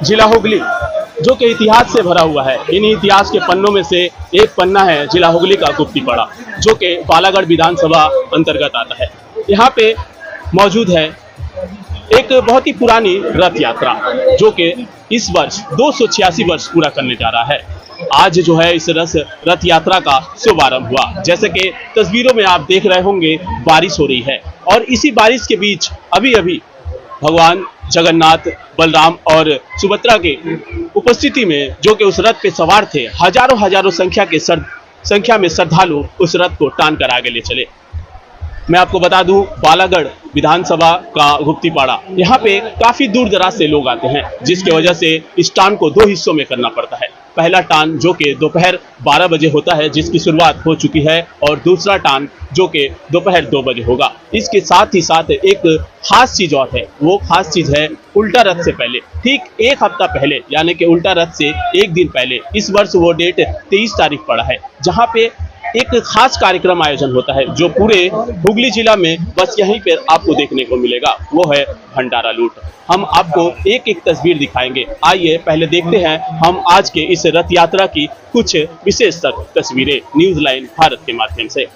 जिला हुगली, जो कि इतिहास से भरा हुआ है। इन इतिहास के पन्नों में से एक पन्ना है जिला हुगली का गुप्तीपाड़ा, जो कि बालागढ़ विधानसभा अंतर्गत आता है। यहाँ पे मौजूद है एक बहुत ही पुरानी रथ यात्रा, जो कि इस वर्ष 286 वर्ष पूरा करने जा रहा है। आज जो है इस रथ यात्रा का शुभारंभ हुआ। जैसे कि तस्वीरों में आप देख रहे होंगे, बारिश हो रही है और इसी बारिश के बीच अभी अभी भगवान जगन्नाथ, बलराम और सुभद्रा के उपस्थिति में, जो कि उस रथ पे सवार थे, हजारों संख्या में श्रद्धालु उस रथ को टान कर आगे ले चले। मैं आपको बता दूं, बालागढ़ विधानसभा का गुप्तीपाड़ा, यहाँ पे काफी दूर दराज से लोग आते हैं, जिसकी वजह से इस टान को 2 हिस्सों में करना पड़ता है। पहला टान जो कि दोपहर 12 बजे होता है, जिसकी शुरुआत हो चुकी है, और दूसरा टान जो कि दोपहर 2 बजे होगा। इसके साथ ही साथ एक खास चीज और है, वो खास चीज है उल्टा रथ से पहले, ठीक 1 हफ्ता पहले, यानी कि उल्टा रथ से 1 दिन पहले, इस वर्ष वो डेट 23 तारीख पड़ा है, जहाँ पे एक खास कार्यक्रम आयोजन होता है, जो पूरे हुगली जिला में बस यहीं पर आपको देखने को मिलेगा। वो है भंडारा लूट। हम आपको एक एक तस्वीर दिखाएंगे। आइए पहले देखते हैं हम आज के इस रथ यात्रा की कुछ विशेष तस्वीरें न्यूज लाइन भारत के माध्यम से।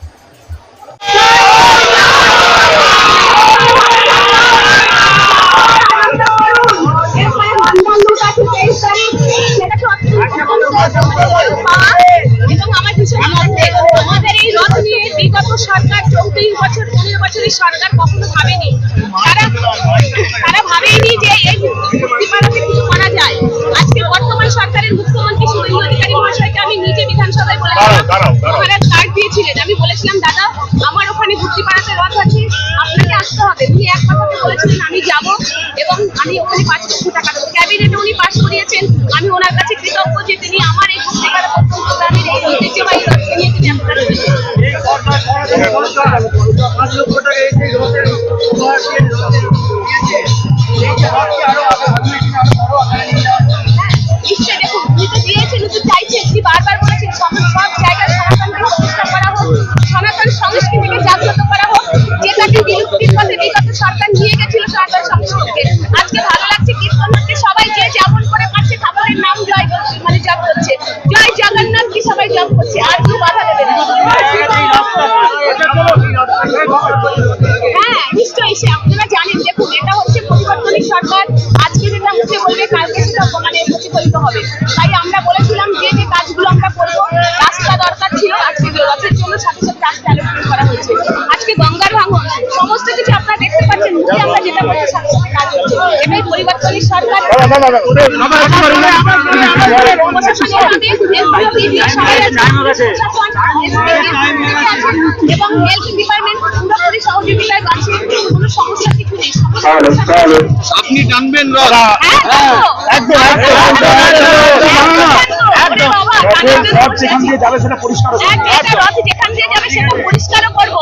সরকার 34 বছর 15 বছরের সরকার কখনো ভাবেনি, তারা ভাবেনি যে এই গুপ্তীপাড়াতে কিছু করা যায়। আজকে বর্তমান সরকারের মুখ্যমন্ত্রী শুভেন্দু অধিকারী মহাশয়কে আমি নিজে বিধানসভায় বলেছিলাম, ওনারা কার্ড দিয়েছিলেন, আমি বলেছিলাম দাদা আমার ওখানে গুপ্তীপাড়াতে রথ আছে, আপনাকে আসতে হবে। উনি এক কথাতে বলেছিলেন আমি যাব এবং আমি ওখানে 5 লক্ষ টাকা দেবো। ক্যাবিনেটে উনি পাস করিয়েছেন। আমি ওনার কাছে কৃতজ্ঞ যে তিনি আমার এই গুপ্তীপাড়া প্রোগ্রামের এই ঐতিহ্যবাহী রথকে নিয়ে তিনি আপনারা নিশ্চয়ই দেখুন, উনি তো দিয়েছেন, উনি চাইছেন, উনি বারবার বলেছেন সব জায়গায় সনাতনকে প্রতিষ্ঠা করা হোক, সনাতন সংস্কৃতিকে জাগ্রত করা হোক, যেটাকে বিলুপ্তির পথে বিগত সরকার নিয়ে গেছিল সনাতন সংস্কৃতিকে। আজকে ভালো লাগছে কীর্তনকে সবাই যে যেমন করে পাচ্ছে ঠাকুরের নাম জয় জপ করছে, জয় জগন্নাথ কি সবাই জপ করছে, আর কেউ বাধা দেবে না। হ্যাঁ নিশ্চয়ই, সে আপনারা জানেন। দেখুন, এটা হচ্ছে পরিবর্তনের সরকার। আজকে যেটা মুখে বলবে কালকে সেটা প্রতিফলিত হবে। তাই আমরা বলেছিলাম যে যে কাজগুলো আমরা করবো, রাস্তা দরকার ছিল, আজকে রথের জন্য সাথে সাথে রাস্তা অ্যালোকেট করা হয়েছে। আজকে গঙ্গার ভাঙন, সমস্ত কিছু আপনারা দেখতে পাচ্ছেন, মুখে আমরা যেটা বলছি সাথে সাথে কাজ হচ্ছে। এটাই পরিবর্তনের সরকার। এবং হেলথ ডিপার্টমেন্ট পুরোপুরি সহযোগিতায় আছে, কোনো সমস্যা কিছু নেই। আপনি টানবেন রথ? একটা রথ যেখান দিয়ে যাবে সেটা পরিষ্কারও করবো। আজকে যেখান দিয়ে যাবে সেই জায়গাগুলো পরিষ্কার করবো।